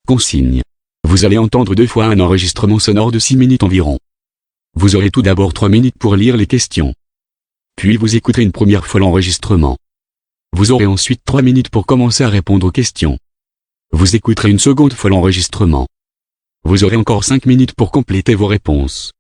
Consigne. Vous allez entendre 2 fois un enregistrement sonore de 6 minutes environ. Vous aurez tout d'abord 3 minutes pour lire les questions. Puis vous écouterez une première fois l'enregistrement. Vous aurez ensuite 3 minutes pour commencer à répondre aux questions. Vous écouterez une seconde fois l'enregistrement. Vous aurez encore 5 minutes pour compléter vos réponses.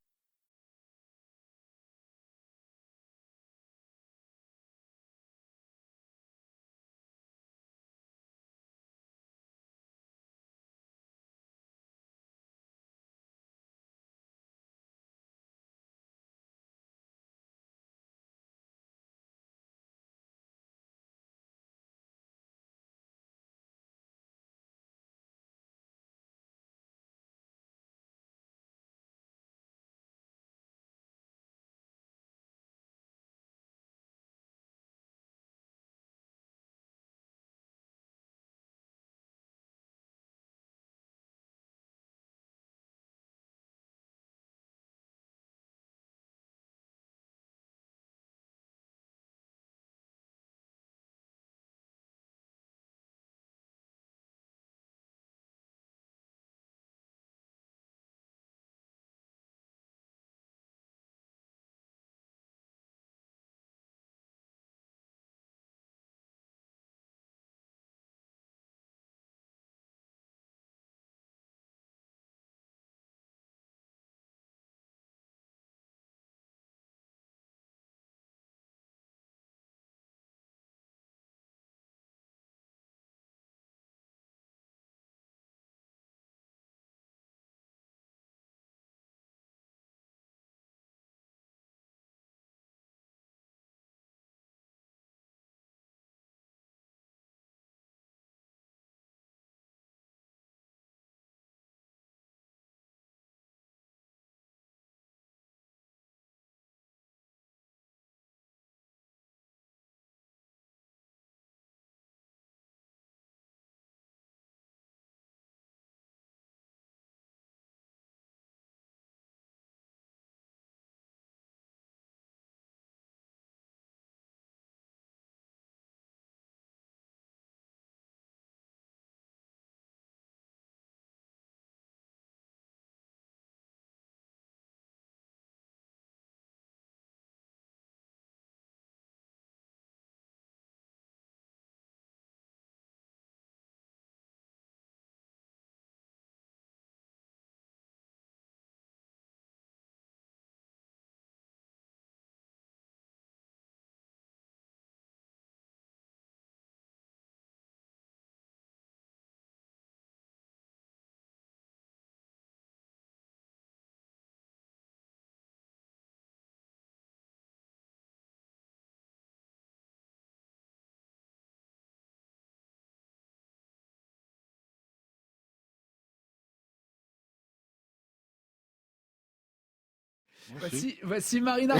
Voici Marina.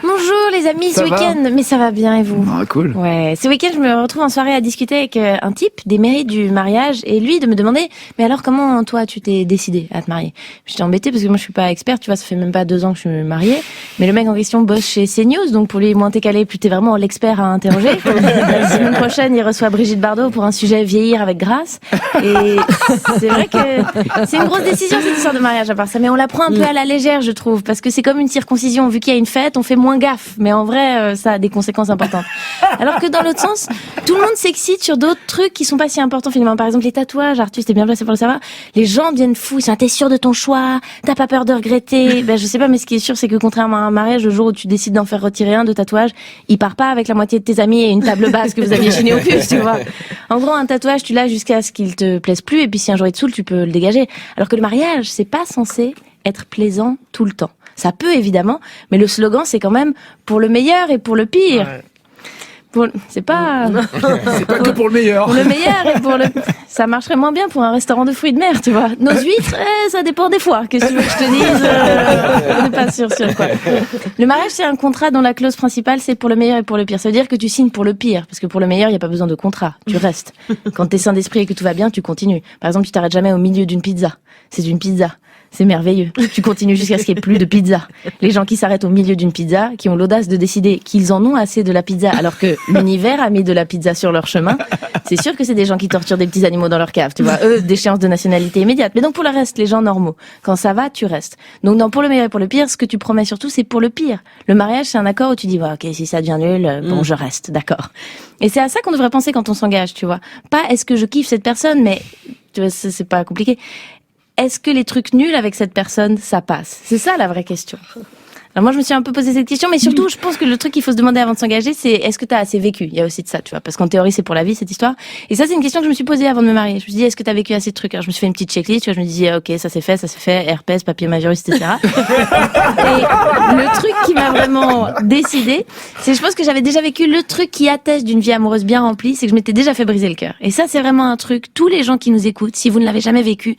Bonjour les amis, ce week-end, mais ça va bien et vous? Ah, cool. Ouais, ce week-end je me retrouve en soirée à discuter avec un type des mérites du mariage et lui de me demander mais alors comment toi tu t'es décidé à te marier? J'étais embêtée parce que moi je suis pas experte, tu vois, ça fait même pas 2 ans que je suis mariée, mais le mec en question bosse chez CNews, donc pour lui moins t'es calé, plus t'es vraiment l'expert à interroger. La semaine prochaine il reçoit Brigitte Bardot pour un sujet vieillir avec grâce et c'est vrai que c'est une grosse décision cette histoire de mariage à part ça, mais on la prend un peu à la légère je trouve, parce que c'est comme une circoncision, vu qu'il y a une fête on fait moins gaffe, mais en vrai ça a des conséquences importantes. Alors que dans l'autre sens, tout le monde s'excite sur d'autres trucs qui sont pas si importants finalement. Par exemple les tatouages, Arthus t'es bien placé pour le savoir, les gens deviennent fous, ils sont t'es sûr de ton choix, t'as pas peur de regretter. Ben je sais pas, mais ce qui est sûr c'est que contrairement à un mariage, le jour où tu décides d'en faire retirer un de tatouage, il part pas avec la moitié de tes amis et une table basse que vous aviez chez Néopus, tu vois. En gros un tatouage tu l'as jusqu'à ce qu'il te plaise plus et puis si un jour il te saoule tu peux le dégager. Alors que le mariage c'est pas censé être plaisant tout le temps. Ça peut évidemment, mais le slogan c'est quand même pour le meilleur et pour le pire. Ouais. C'est pas que pour le meilleur. Pour le meilleur et pour le... Ça marcherait moins bien pour un restaurant de fruits de mer, tu vois. Nos huîtres, ça dépend des fois. Qu'est-ce que tu veux que je te dise on n'est pas sûr quoi. Le mariage, c'est un contrat dont la clause principale, c'est pour le meilleur et pour le pire. Ça veut dire que tu signes pour le pire, parce que pour le meilleur, il n'y a pas besoin de contrat. Tu restes. Quand t'es sain d'esprit et que tout va bien, tu continues. Par exemple, tu t'arrêtes jamais au milieu d'une pizza. C'est une pizza. C'est merveilleux. Tu continues jusqu'à ce qu'il n'y ait plus de pizza. Les gens qui s'arrêtent au milieu d'une pizza, qui ont l'audace de décider qu'ils en ont assez de la pizza, alors que l'univers a mis de la pizza sur leur chemin. C'est sûr que c'est des gens qui torturent des petits animaux dans leur cave, tu vois. Eux, déchéance de nationalité immédiate. Mais donc pour le reste, les gens normaux, quand ça va, tu restes. Donc non, pour le meilleur et pour le pire, ce que tu promets surtout, c'est pour le pire. Le mariage, c'est un accord où tu dis, bah, ok, si ça devient nul, bon, je reste, d'accord. Et c'est à ça qu'on devrait penser quand on s'engage, tu vois. Pas est-ce que je kiffe cette personne, mais tu vois, c'est pas compliqué. Est-ce que les trucs nuls avec cette personne, ça passe? C'est ça la vraie question. Alors moi, je me suis un peu posé cette question, mais surtout, je pense que le truc qu'il faut se demander avant de s'engager, c'est est-ce que t'as assez vécu? Il y a aussi de ça, tu vois, parce qu'en théorie, c'est pour la vie, cette histoire. Et ça, c'est une question que je me suis posée avant de me marier. Je me suis dit, est-ce que t'as vécu assez de trucs? Alors, je me suis fait une petite checklist, tu vois, je me disais, ok, ça s'est fait, herpès, papillomavirus, etc. Et le truc qui m'a vraiment décidé, c'est, je pense que j'avais déjà vécu le truc qui atteste d'une vie amoureuse bien remplie, c'est que je m'étais déjà fait briser le cœur. Et ça, c'est vraiment un truc, tous les gens qui nous écoutent, si vous ne l'avez jamais vécu,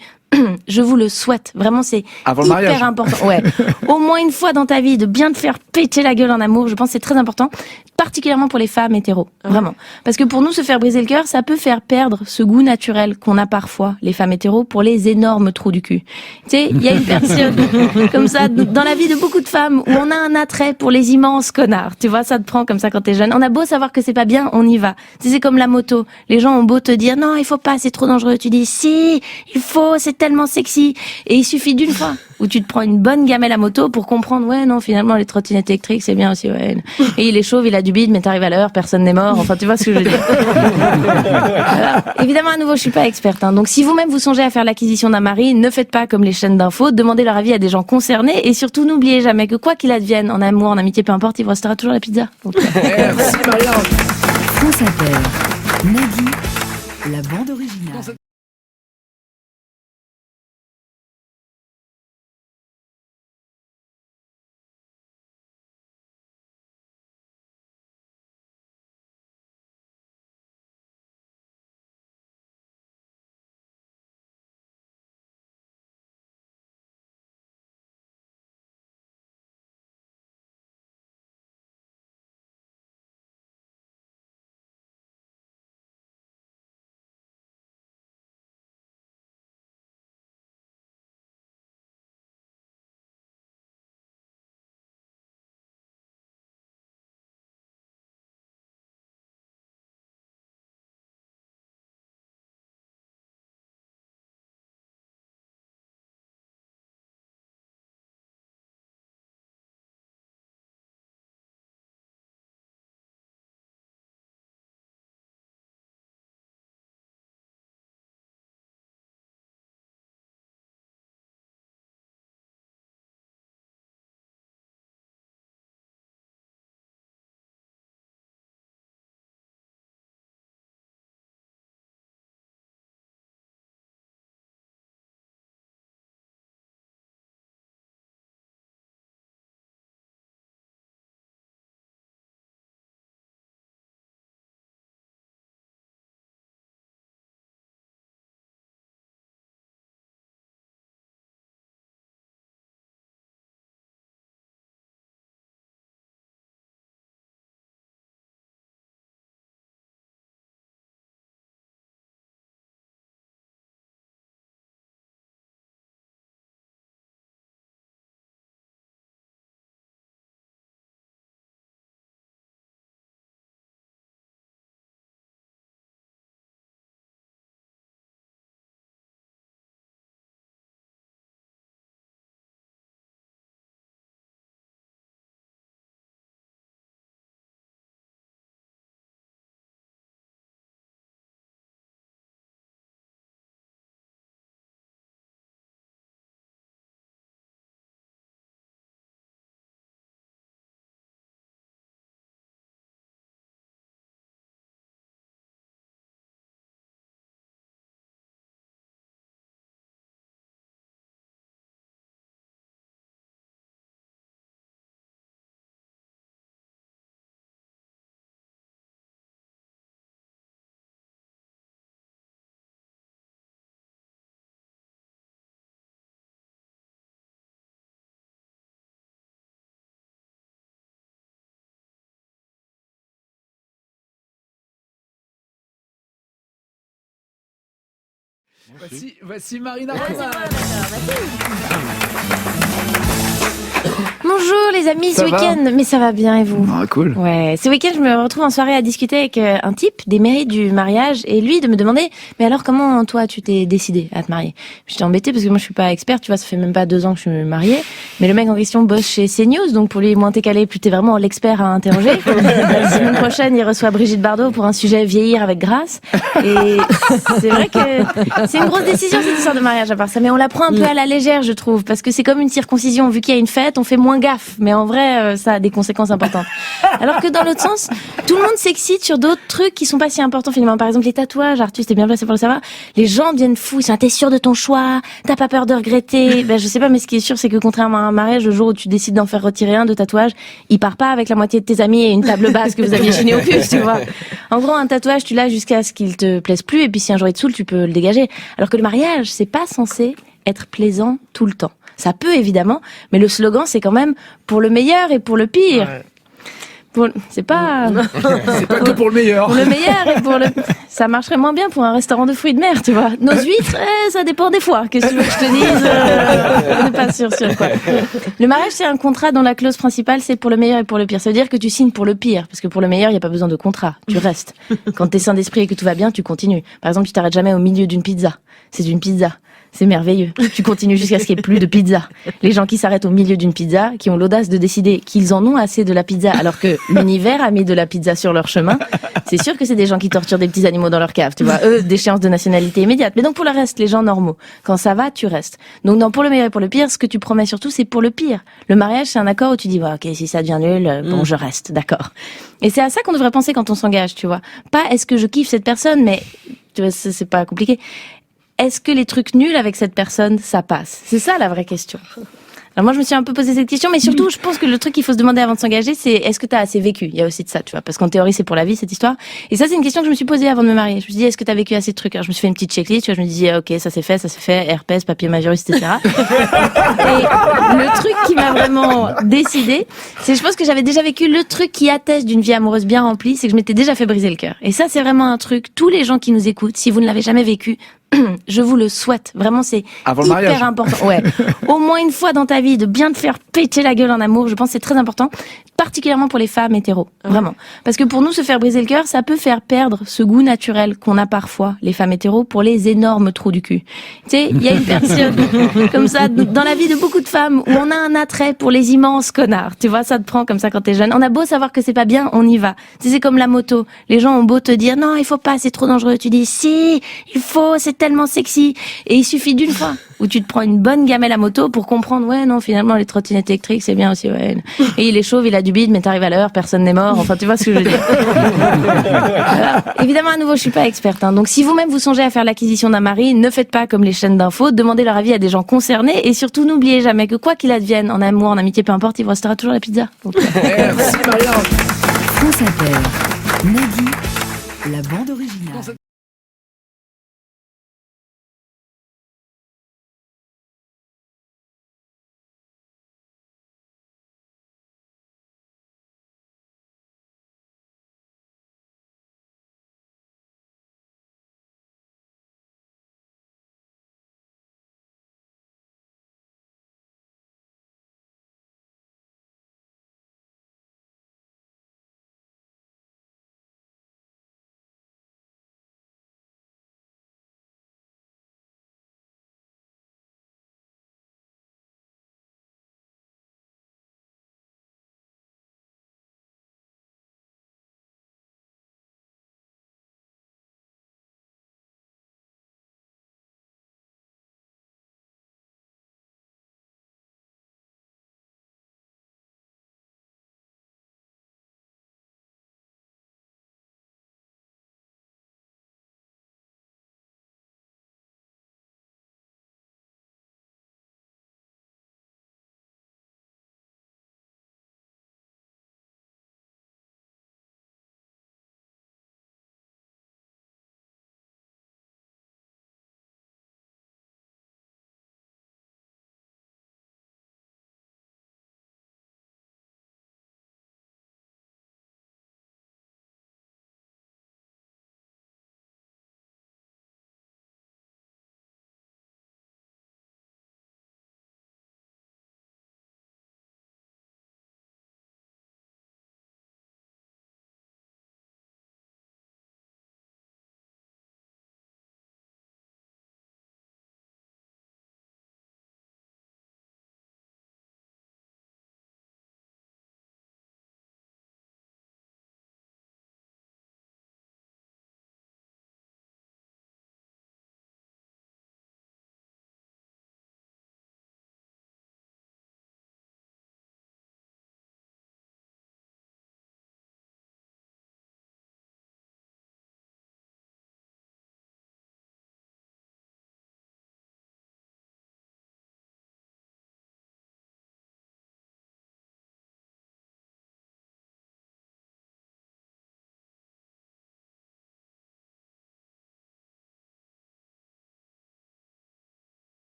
je vous le souhaite. Vraiment, c'est hyper important. Ouais. Au moins une fois dans ta vie, de bien te faire péter la gueule en amour, je pense que c'est très important. Particulièrement pour les femmes hétéros. Vraiment. Parce que pour nous, se faire briser le cœur, ça peut faire perdre ce goût naturel qu'on a parfois, les femmes hétéros, pour les énormes trous du cul. Tu sais, il y a une période comme ça, dans la vie de beaucoup de femmes, où on a un attrait pour les immenses connards. Tu vois, ça te prend comme ça quand t'es jeune. On a beau savoir que c'est pas bien, on y va. Tu sais, c'est comme la moto. Les gens ont beau te dire, non, il faut pas, c'est trop dangereux. Tu dis, si, il faut, c'est tellement sexy. Et il suffit d'une fois où tu te prends une bonne gamelle à moto pour comprendre, ouais, non, finalement, les trottinettes électriques, c'est bien aussi, ouais. Et il est chauve, il a du bide, mais t'arrives à l'heure, personne n'est mort. Enfin, tu vois ce que je veux dire. Voilà. Évidemment, à nouveau, je suis pas experte, hein. Donc, si vous-même vous songez à faire l'acquisition d'un mari, ne faites pas comme les chaînes d'infos, demandez leur avis à des gens concernés et surtout, n'oubliez jamais que quoi qu'il advienne, en amour, en amitié, peu importe, il vous restera toujours la pizza. Donc, Merci Marianne. France Inter. Nagui, la bande originale. Voici Marina Ah, c'est Roman. moi, d'accord, vas-y. Mon Bonjour les amis, Ça ce va week-end, mais ça va bien et vous? Ah, cool. Ouais, ce week-end je me retrouve en soirée à discuter avec un type des mérites du mariage et lui de me demander mais alors comment toi tu t'es décidé à te marier? J'étais embêtée parce que moi je suis pas experte, tu vois, ça fait même pas 2 ans que je suis mariée, mais le mec en question bosse chez CNews, donc pour lui moins t'es calé, plus t'es vraiment l'expert à interroger. La semaine prochaine il reçoit Brigitte Bardot pour un sujet vieillir avec grâce et c'est vrai que c'est une grosse décision cette histoire de mariage à part ça, mais on la prend un peu à la légère je trouve, parce que c'est comme une circoncision, vu qu'il y a une fête on fait moins gaffe, mais en vrai ça a des conséquences importantes. Alors que dans l'autre sens, tout le monde s'excite sur d'autres trucs qui sont pas si importants finalement. Par exemple les tatouages, Arthus t'es bien placé pour le savoir, les gens deviennent fous, ils sont t'es sûr de ton choix, t'as pas peur de regretter. Ben je sais pas, mais ce qui est sûr c'est que contrairement à un mariage, le jour où tu décides d'en faire retirer un de tatouage, il part pas avec la moitié de tes amis et une table basse que vous aviez chinée au puce, tu vois. En gros un tatouage tu l'as jusqu'à ce qu'il te plaise plus, et puis si un jour il te saoule tu peux le dégager. Alors que le mariage c'est pas censé être plaisant tout le temps. Ça peut évidemment, mais le slogan c'est quand même pour le meilleur et pour le pire. Ouais. C'est pas C'est pas que pour le meilleur. pour le meilleur et pour le. Ça marcherait moins bien pour un restaurant de fruits de mer, tu vois. Nos huîtres, ça dépend des fois. Qu'est-ce que tu veux que je te dise On n'est pas sûr quoi. Le mariage c'est un contrat dont la clause principale c'est pour le meilleur et pour le pire. Ça veut dire que tu signes pour le pire, parce que pour le meilleur il y a pas besoin de contrat. Tu restes. Quand t'es sain d'esprit et que tout va bien, tu continues. Par exemple, tu t'arrêtes jamais au milieu d'une pizza. C'est une pizza. C'est merveilleux. Tu continues jusqu'à ce qu'il n'y ait plus de pizza. Les gens qui s'arrêtent au milieu d'une pizza, qui ont l'audace de décider qu'ils en ont assez de la pizza, alors que l'univers a mis de la pizza sur leur chemin, c'est sûr que c'est des gens qui torturent des petits animaux dans leur cave, tu vois. Eux, déchéance de nationalité immédiate. Mais donc pour le reste, les gens normaux, quand ça va, tu restes. Donc non, pour le meilleur et pour le pire, ce que tu promets surtout, c'est pour le pire. Le mariage, c'est un accord où tu dis, bah, ok, si ça devient nul, bon, je reste, d'accord. Et c'est à ça qu'on devrait penser quand on s'engage, tu vois. Pas est-ce que je kiffe cette personne, mais tu vois, c'est pas compliqué. Est-ce que les trucs nuls avec cette personne, ça passe? C'est ça la vraie question. Alors moi, je me suis un peu posé cette question, mais surtout, je pense que le truc qu'il faut se demander avant de s'engager, c'est est-ce que t'as assez vécu? Il y a aussi de ça, tu vois, parce qu'en théorie, c'est pour la vie, cette histoire. Et ça, c'est une question que je me suis posée avant de me marier. Je me suis dit, est-ce que t'as vécu assez de trucs? Alors, je me suis fait une petite checklist, tu vois, je me disais, ok, ça s'est fait, herpès, papillomavirus, etc. Et le truc qui m'a vraiment décidé, c'est, je pense que j'avais déjà vécu le truc qui atteste d'une vie amoureuse bien remplie, c'est que je m'étais déjà fait briser le cœur. Et ça, c'est vraiment un truc, tous les gens qui nous écoutent, si vous ne l'avez jamais vécu, je vous le souhaite. Vraiment, c'est Avant le hyper mariage. important. Ouais. Au moins une fois dans ta vie, de bien te faire péter la gueule en amour, je pense que c'est très important. Particulièrement pour les femmes hétéros. Vraiment. Parce que pour nous, se faire briser le cœur, ça peut faire perdre ce goût naturel qu'on a parfois, les femmes hétéros, pour les énormes trous du cul. Tu sais, il y a une période comme ça, dans la vie de beaucoup de femmes, où on a un attrait pour les immenses connards. Tu vois, ça te prend comme ça quand t'es jeune. On a beau savoir que c'est pas bien, on y va. Tu sais, c'est comme la moto. Les gens ont beau te dire, non, il faut pas, c'est trop dangereux. Tu dis, si, il faut, c'est tellement sexy. Et il suffit d'une fois où tu te prends une bonne gamelle à moto pour comprendre, ouais, non, finalement, les trottinettes électriques, c'est bien aussi, ouais. Et il est chauve, il a du bide, mais t'arrives à l'heure, personne n'est mort. Enfin, tu vois ce que je veux dire. Voilà. Évidemment, à nouveau, je suis pas experte, hein. Donc, si vous-même vous songez à faire l'acquisition d'un mari, ne faites pas comme les chaînes d'infos, demandez leur avis à des gens concernés, et surtout, n'oubliez jamais que quoi qu'il advienne, en amour, en amitié, peu importe, il vous restera toujours la pizza. Donc, Merci Marianne. France Inter. Nagui, la bande originale.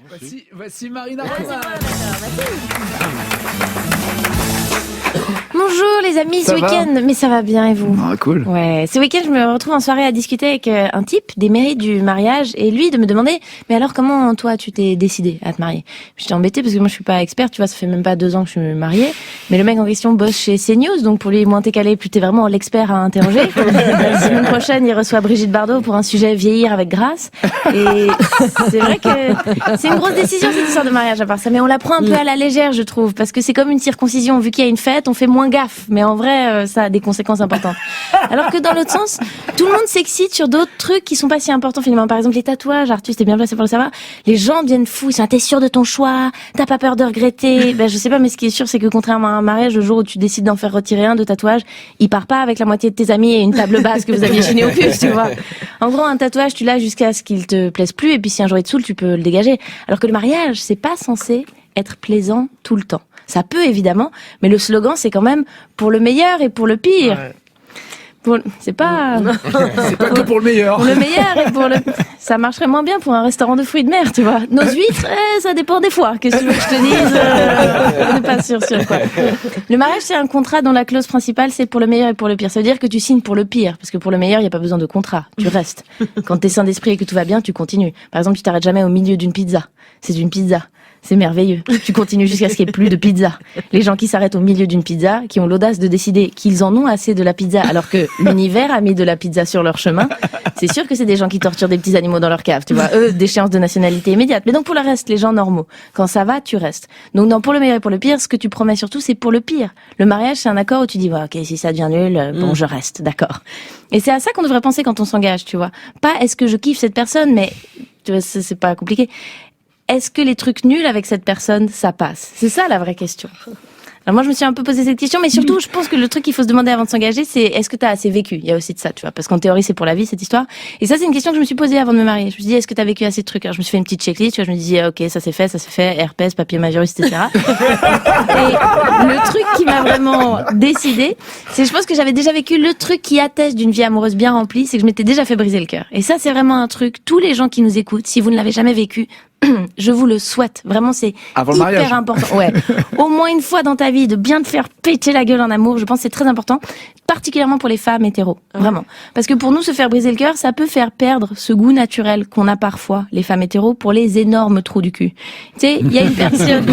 Voici Marina. Bonjour les amis, ce Ça va week-end, mais ça va bien et vous? Ah, cool. Ouais, ce week-end je me retrouve en soirée à discuter avec un type des mairies du mariage et lui de me demander mais alors comment toi tu t'es décidé à te marier? J'étais embêtée parce que moi je suis pas experte, tu vois, ça fait même pas 2 ans que je suis mariée, mais le mec en question bosse chez CNews, donc pour lui moins t'es calé, plus t'es vraiment l'expert à interroger. La semaine prochaine il reçoit Brigitte Bardot pour un sujet vieillir avec grâce et c'est vrai que c'est une grosse décision cette histoire de mariage à part ça, mais on la prend un peu à la légère je trouve, parce que c'est comme une circoncision, vu qu'il y a une fête on fait moins gaffe, mais en vrai ça a des conséquences importantes. Alors que dans l'autre sens, tout le monde s'excite sur d'autres trucs qui sont pas si importants finalement. Par exemple les tatouages, Arthus t'es bien placé pour le savoir, les gens deviennent fous, ils sont t'es sûr de ton choix, t'as pas peur de regretter. Ben je sais pas, mais ce qui est sûr c'est que contrairement à un mariage, le jour où tu décides d'en faire retirer un de tatouage, il part pas avec la moitié de tes amis et une table basse que vous aviez chez Néopus, tu vois. En gros un tatouage tu l'as jusqu'à ce qu'il te plaise plus et puis si un jour il te saoule tu peux le dégager. Alors que le mariage c'est pas censé être plaisant tout le temps. Ça peut évidemment, mais le slogan c'est quand même pour le meilleur et pour le pire. Ouais. C'est pas C'est pas que pour le meilleur. pour le meilleur et pour le ça marcherait moins bien pour un restaurant de fruits de mer, tu vois. Nos huîtres, ça dépend des fois. Qu'est-ce que tu veux que je te dise on n'est pas sûr quoi. Le mariage c'est un contrat dont la clause principale c'est pour le meilleur et pour le pire. Ça veut dire que tu signes pour le pire parce que pour le meilleur, il y a pas besoin de contrat, tu restes. Quand t'es sain d'esprit et que tout va bien, tu continues. Par exemple, tu t'arrêtes jamais au milieu d'une pizza. C'est une pizza. C'est merveilleux. Tu continues jusqu'à ce qu'il n'y ait plus de pizza. Les gens qui s'arrêtent au milieu d'une pizza, qui ont l'audace de décider qu'ils en ont assez de la pizza, alors que l'univers a mis de la pizza sur leur chemin, c'est sûr que c'est des gens qui torturent des petits animaux dans leur cave, tu vois. Eux, déchéance de nationalité immédiate. Mais donc pour le reste, les gens normaux, quand ça va, tu restes. Donc non, pour le meilleur et pour le pire, ce que tu promets surtout, c'est pour le pire. Le mariage, c'est un accord où tu dis, bah, ok, si ça devient nul, bon, je reste, d'accord. Et c'est à ça qu'on devrait penser quand on s'engage, tu vois. Pas est-ce que je kiffe cette personne, mais tu vois, c'est pas compliqué. Est-ce que les trucs nuls avec cette personne, ça passe? C'est ça la vraie question. Alors moi, je me suis un peu posé cette question, mais surtout, je pense que le truc qu'il faut se demander avant de s'engager, c'est est-ce que t'as assez vécu? Il y a aussi de ça, tu vois, parce qu'en théorie, c'est pour la vie, cette histoire. Et ça, c'est une question que je me suis posée avant de me marier. Je me suis dit, est-ce que t'as vécu assez de trucs? Alors, je me suis fait une petite checklist, tu vois, je me disais, ok, ça s'est fait, herpès, papillomavirus, etc. Et le truc qui m'a vraiment décidé, c'est, je pense que j'avais déjà vécu le truc qui atteste d'une vie amoureuse bien remplie, c'est que je m'étais déjà fait briser le cœur. Et ça, c'est vraiment un truc, tous les gens qui nous écoutent, si vous ne l'avez jamais vécu, je vous le souhaite. Vraiment, c'est hyper important. Ouais. Au moins une fois dans ta vie, de bien te faire péter la gueule en amour, je pense que c'est très important, particulièrement pour les femmes hétéros. Vraiment. Parce que pour nous, se faire briser le cœur, ça peut faire perdre ce goût naturel qu'on a parfois, les femmes hétéros, pour les énormes trous du cul. Tu sais, il y a une période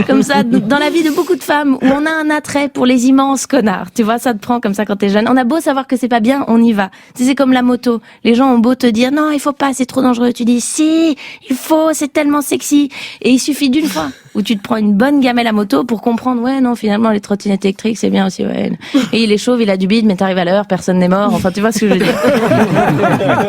comme ça, dans la vie de beaucoup de femmes, où on a un attrait pour les immenses connards. Tu vois, ça te prend comme ça quand t'es jeune. On a beau savoir que c'est pas bien, on y va. Tu sais, c'est comme la moto. Les gens ont beau te dire, non, il faut pas, c'est trop dangereux. Tu dis, si, il faut, c'est tellement sexy. Et il suffit d'une fois où tu te prends une bonne gamelle à moto pour comprendre, ouais, non, finalement, les trottinettes électriques, c'est bien aussi, ouais. Et il est chauve, il a du bide, mais t'arrives à l'heure, personne n'est mort. Enfin, tu vois ce que je veux dire.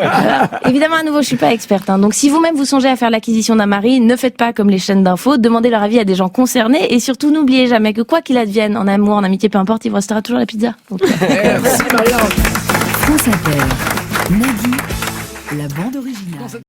Alors, évidemment, à nouveau, je suis pas experte, hein. Donc, si vous-même vous songez à faire l'acquisition d'un mari, ne faites pas comme les chaînes d'infos, demandez leur avis à des gens concernés et surtout, n'oubliez jamais que quoi qu'il advienne, en amour, en amitié, peu importe, il vous restera toujours la pizza. Donc, Merci Maria. France Inter. Nagui, la bande originale.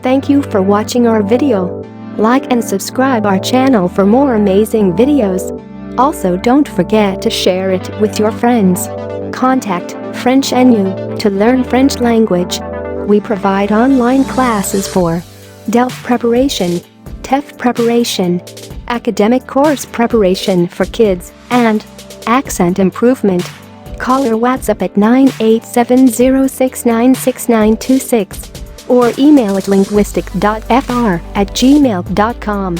Thank you for watching our video. Like and subscribe our channel for more amazing videos. Also, don't forget to share it with your friends. Contact French NU to learn French language. We provide online classes for DELF preparation, TEF preparation, academic course preparation for kids, and accent improvement. Call or WhatsApp at 98706966926 or email at linguistic.fr@gmail.com.